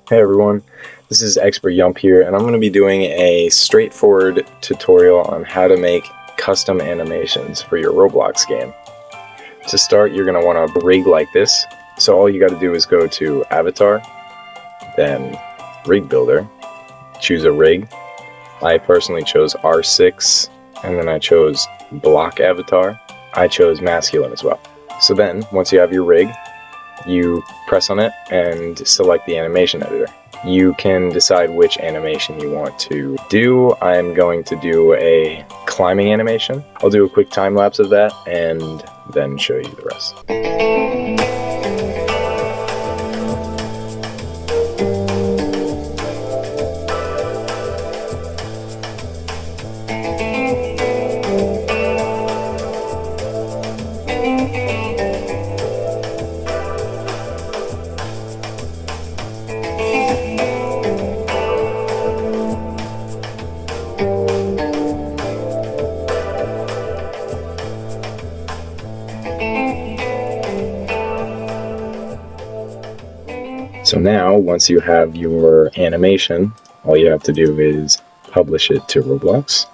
Hey everyone, this is Expert Yump here, and I'm going to be doing a straightforward tutorial on how to make custom animations for your Roblox game. To start, you're going to want a rig like this. So all you got to do is go to Avatar, then Rig Builder, choose a rig. I personally chose R6, and then I chose Block Avatar. I chose Masculine as well. So then, once you have your rig, you press on it and select the animation editor. You can decide which animation you want to do. I'm going to do a climbing animation. I'll do a quick time lapse of that and then show you the rest. So now, once you have your animation, all you have to do is publish it to Roblox.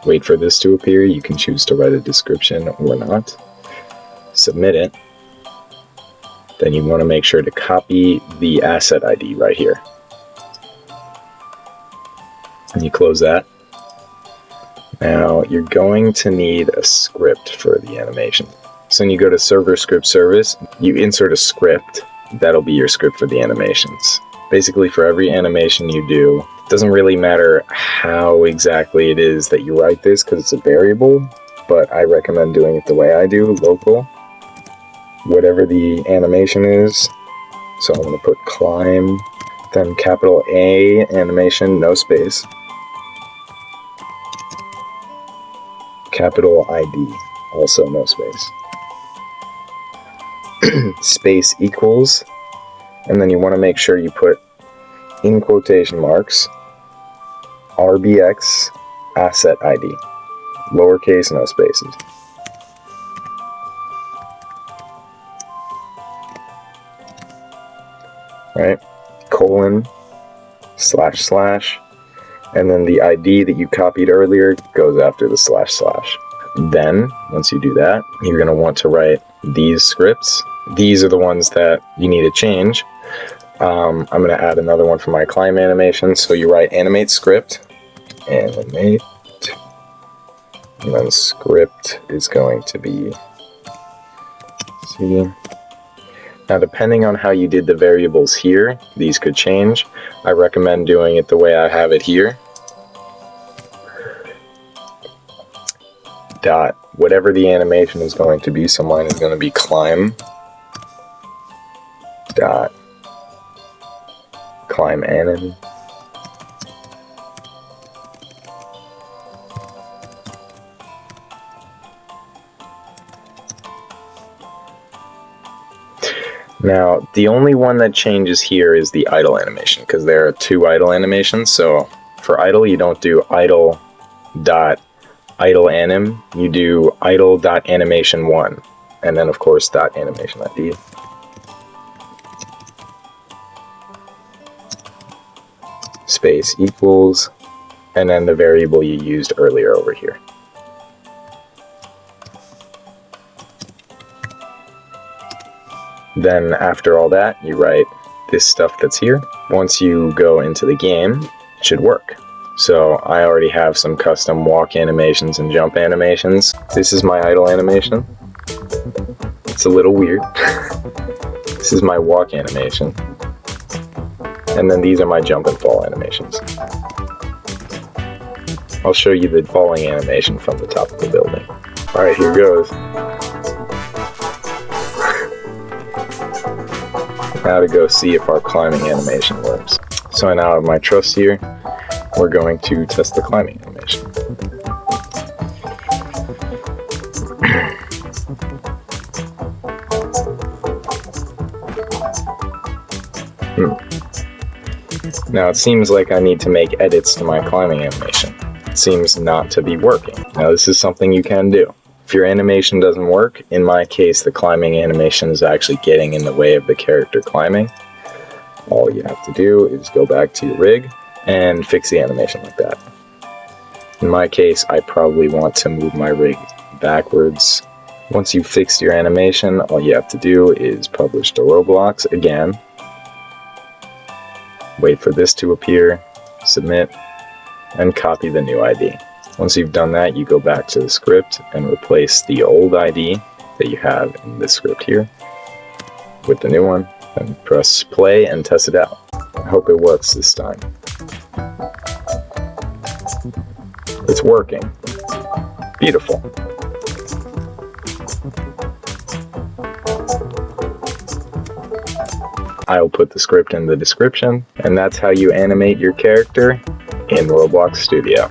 Wait for this to appear. You can choose to write a description or not. Submit it. Then you want to make sure to copy the asset ID right here. And you close that. Now, you're going to need a script for the animation. So when you go to Server Script Service, you insert a script. That'll be your script for the animations. Basically, for every animation you do, it doesn't really matter how exactly it is that you write this because it's a variable, but I recommend doing it the way I do, local. Whatever the animation is. So I'm going to put climb, then capital A, animation, no space. Capital ID, also no space. Space equals, and then you want to make sure you put in quotation marks rbx asset ID, lowercase, no spaces. Right, colon slash slash, and then the ID that you copied earlier goes after the slash slash. Then once you do that, you're going to want to write these scripts. These are the ones that you need to change. I'm going to add another one for my climb animation. So you write animate script, animate, and then script is going to be C. Now depending on how you did the variables here, these could change. I recommend doing it the way I have it here. Dot, whatever the animation is going to be, so mine is going to be climb. Dot climbAnim. Now, the only one that changes here is the idle animation, because there are two idle animations. So for idle, you don't do idle.idleAnim, you do idle.animation1, and then of course .animationId. Space equals, and then the variable you used earlier over here. Then after all that, you write this stuff that's here. Once you go into the game, it should work. So I already have some custom walk animations and jump animations. This is my idle animation. It's a little weird. This is my walk animation. And then these are my jump and fall animations. I'll show you the falling animation from the top of the building. Alright, here goes. Now to go see if our climbing animation works. So I now have my truss here. We're going to test the climbing animation. Now it seems like I need to make edits to my climbing animation. It seems not to be working. Now this is something you can do. If your animation doesn't work, in my case the climbing animation is actually getting in the way of the character climbing. All you have to do is go back to your rig and fix the animation like that. In my case, I probably want to move my rig backwards. Once you've fixed your animation, all you have to do is publish to Roblox again, wait for this to appear, submit, and copy the new ID. Once you've done that, you go back to the script and replace the old ID that you have in this script here with the new one, and press play and test it out. I hope it works this time. It's working. Beautiful. I'll put the script in the description, and that's how you animate your character in Roblox Studio.